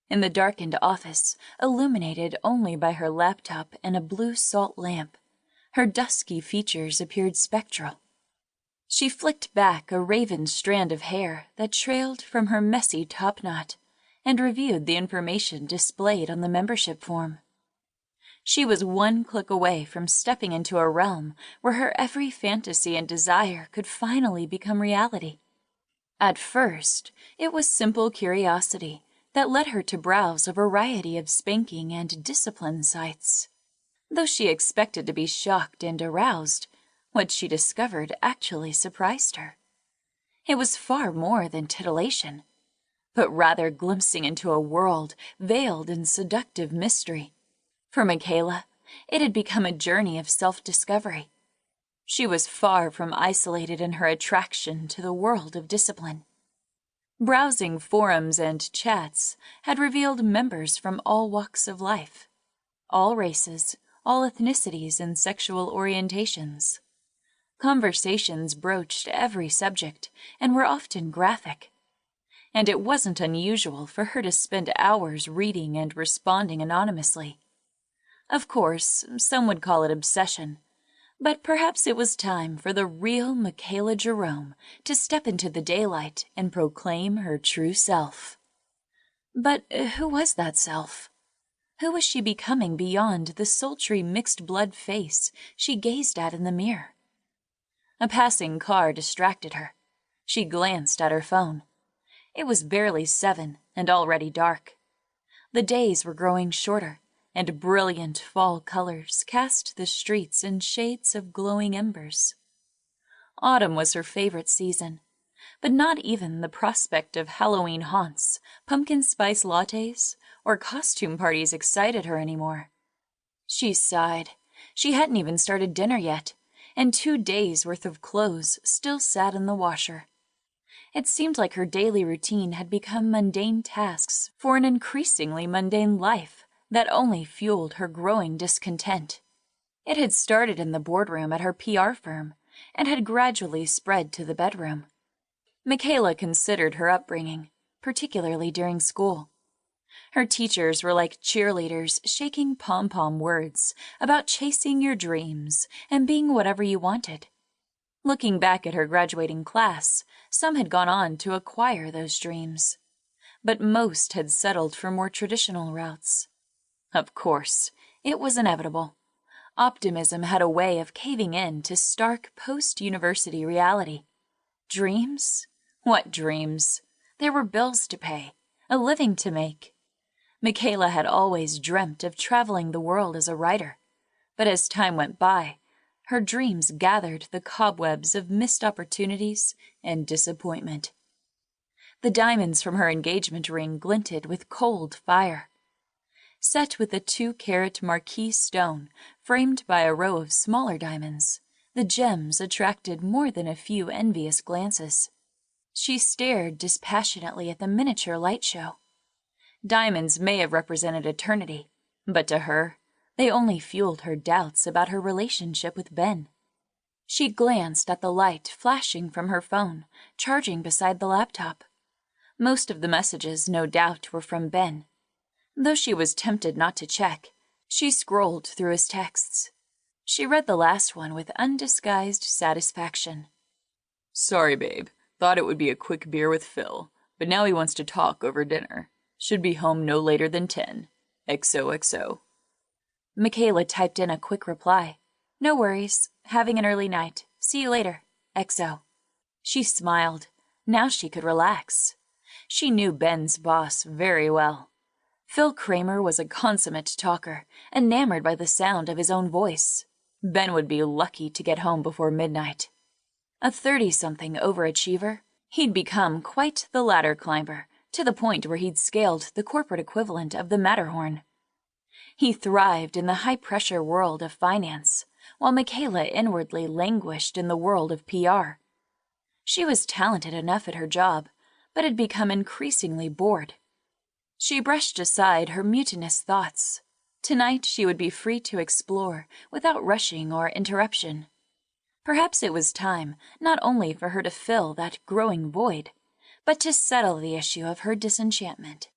In the darkened office, illuminated only by her laptop and a blue salt lamp, her dusky features appeared spectral. She flicked back a raven strand of hair that trailed from her messy topknot and reviewed the information displayed on the membership form. She was one click away from stepping into a realm where her every fantasy and desire could finally become reality. At first, it was simple curiosity that led her to browse a variety of spanking and discipline sites. Though she expected to be shocked and aroused, what she discovered actually surprised her. It was far more than titillation, but rather glimpsing into a world veiled in seductive mystery. For Michaela, it had become a journey of self-discovery. She was far from isolated in her attraction to the world of discipline. Browsing forums and chats had revealed members from all walks of life, all races, all ethnicities and sexual orientations. Conversations broached every subject and were often graphic. And it wasn't unusual for her to spend hours reading and responding anonymously. Of course, some would call it obsession, but perhaps it was time for the real Michaela Jerome to step into the daylight and proclaim her true self. But who was that self? Who was she becoming beyond the sultry mixed-blood face she gazed at in the mirror? A passing car distracted her. She glanced at her phone. It was barely 7 and already dark. The days were growing shorter, and brilliant fall colors cast the streets in shades of glowing embers. Autumn was her favorite season, but not even the prospect of Halloween haunts, pumpkin spice lattes, or costume parties excited her anymore. She sighed. She hadn't even started dinner yet, and 2 days' worth of clothes still sat in the washer. It seemed like her daily routine had become mundane tasks for an increasingly mundane life that only fueled her growing discontent. It had started in the boardroom at her PR firm and had gradually spread to the bedroom. Michaela considered her upbringing, particularly during school. Her teachers were like cheerleaders shaking pom-pom words about chasing your dreams and being whatever you wanted. Looking back at her graduating class, some had gone on to acquire those dreams, but most had settled for more traditional routes. Of course, it was inevitable. Optimism had a way of caving in to stark post-university reality. Dreams? What dreams? There were bills to pay, a living to make. Michaela had always dreamt of traveling the world as a writer, but as time went by, her dreams gathered the cobwebs of missed opportunities and disappointment. The diamonds from her engagement ring glinted with cold fire. Set with a 2-carat marquise stone framed by a row of smaller diamonds, the gems attracted more than a few envious glances. She stared dispassionately at the miniature light show. Diamonds may have represented eternity, but to her, they only fueled her doubts about her relationship with Ben. She glanced at the light flashing from her phone, charging beside the laptop. Most of the messages, no doubt, were from Ben. Though she was tempted not to check, she scrolled through his texts. She read the last one with undisguised satisfaction. "Sorry, babe. Thought it would be a quick beer with Phil, but now he wants to talk over dinner. Should be home no later than 10. XOXO. Michaela typed in a quick reply. "No worries. Having an early night. See you later. XO." She smiled. Now she could relax. She knew Ben's boss very well. Phil Kramer was a consummate talker, enamored by the sound of his own voice. Ben would be lucky to get home before midnight. A 30-something overachiever, he'd become quite the ladder climber, to the point where he'd scaled the corporate equivalent of the Matterhorn. He thrived in the high-pressure world of finance, while Michaela inwardly languished in the world of PR. She was talented enough at her job, but had become increasingly bored. She brushed aside her mutinous thoughts. Tonight she would be free to explore without rushing or interruption. Perhaps it was time not only for her to fill that growing void, but to settle the issue of her disenchantment.